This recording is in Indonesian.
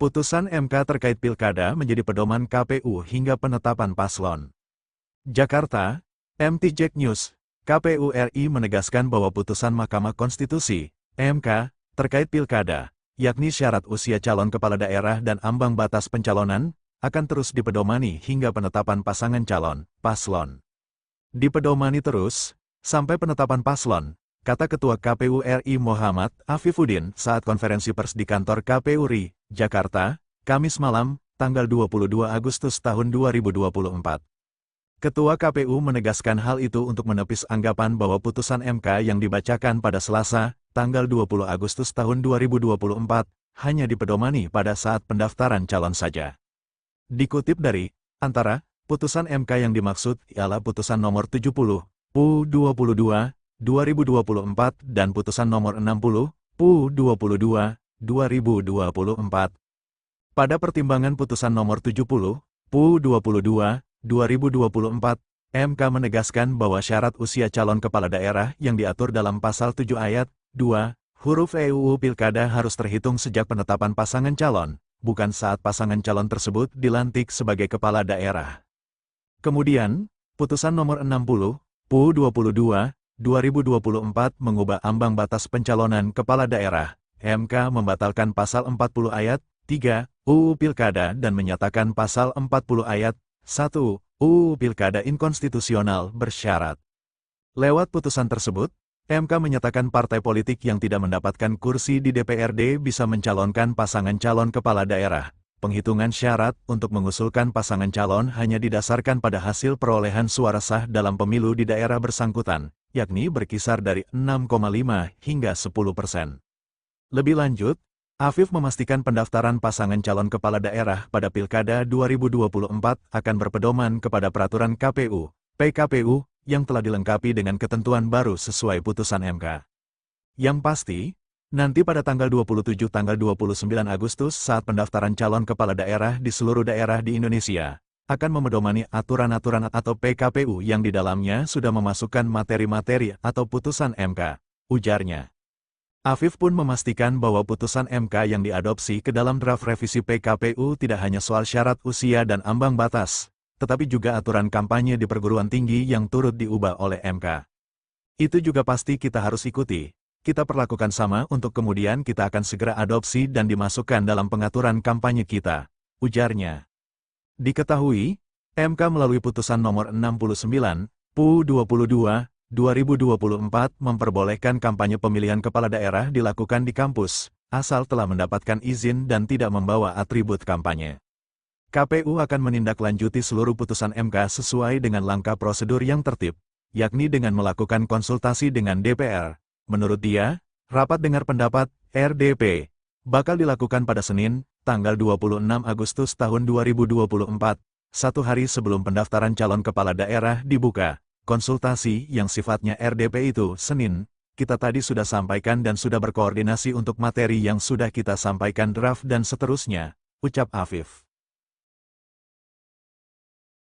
Putusan MK terkait pilkada menjadi pedoman KPU hingga penetapan paslon. Jakarta, MT Jack News, KPU RI menegaskan bahwa putusan Mahkamah Konstitusi, MK, terkait pilkada, yakni syarat usia calon kepala daerah dan ambang batas pencalonan, akan terus dipedomani hingga penetapan pasangan calon, paslon. Dipedomani terus, sampai penetapan paslon, kata Ketua KPU RI Muhammad Afifuddin saat konferensi pers di kantor KPU RI, Jakarta, Kamis malam, tanggal 22 Agustus tahun 2024. Ketua KPU menegaskan hal itu untuk menepis anggapan bahwa putusan MK yang dibacakan pada Selasa, tanggal 20 Agustus tahun 2024, hanya dipedomani pada saat pendaftaran calon saja. Dikutip dari antara, putusan MK yang dimaksud ialah putusan nomor 70, PU 22, 2024 dan putusan nomor 60, PU 22, 2024. Pada pertimbangan putusan nomor 70, PU 22, 2024, MK menegaskan bahwa syarat usia calon kepala daerah yang diatur dalam pasal 7 ayat 2, huruf UU Pilkada harus terhitung sejak penetapan pasangan calon, bukan saat pasangan calon tersebut dilantik sebagai kepala daerah. Kemudian, putusan nomor 60, PU 22, 2024 mengubah ambang batas pencalonan kepala daerah. MK membatalkan pasal 40 ayat 3 UU Pilkada dan menyatakan pasal 40 ayat 1 UU Pilkada inkonstitusional bersyarat. Lewat putusan tersebut, MK menyatakan partai politik yang tidak mendapatkan kursi di DPRD bisa mencalonkan pasangan calon kepala daerah. Penghitungan syarat untuk mengusulkan pasangan calon hanya didasarkan pada hasil perolehan suara sah dalam pemilu di daerah bersangkutan, yakni berkisar dari 6,5 hingga 10%. Lebih lanjut, Afif memastikan pendaftaran pasangan calon kepala daerah pada Pilkada 2024 akan berpedoman kepada peraturan KPU, PKPU, yang telah dilengkapi dengan ketentuan baru sesuai putusan MK. Yang pasti, nanti pada tanggal 27 tanggal 29 Agustus saat pendaftaran calon kepala daerah di seluruh daerah di Indonesia, akan memedomani aturan-aturan atau PKPU yang di dalamnya sudah memasukkan materi-materi atau putusan MK, ujarnya. Afif pun memastikan bahwa putusan MK yang diadopsi ke dalam draft revisi PKPU tidak hanya soal syarat usia dan ambang batas, tetapi juga aturan kampanye di perguruan tinggi yang turut diubah oleh MK. Itu juga pasti kita harus ikuti. Kita perlakukan sama untuk kemudian kita akan segera adopsi dan dimasukkan dalam pengaturan kampanye kita, ujarnya. Diketahui, MK melalui putusan nomor 69, PU 22, 2024 memperbolehkan kampanye pemilihan kepala daerah dilakukan di kampus, asal telah mendapatkan izin dan tidak membawa atribut kampanye. KPU akan menindaklanjuti seluruh putusan MK sesuai dengan langkah prosedur yang tertib, yakni dengan melakukan konsultasi dengan DPR. Menurut dia, rapat dengar pendapat, RDP, bakal dilakukan pada Senin, tanggal 26 Agustus tahun 2024, satu hari sebelum pendaftaran calon kepala daerah dibuka. Konsultasi yang sifatnya RDP itu Senin, kita tadi sudah sampaikan dan sudah berkoordinasi untuk materi yang sudah kita sampaikan draft dan seterusnya, ucap Afif.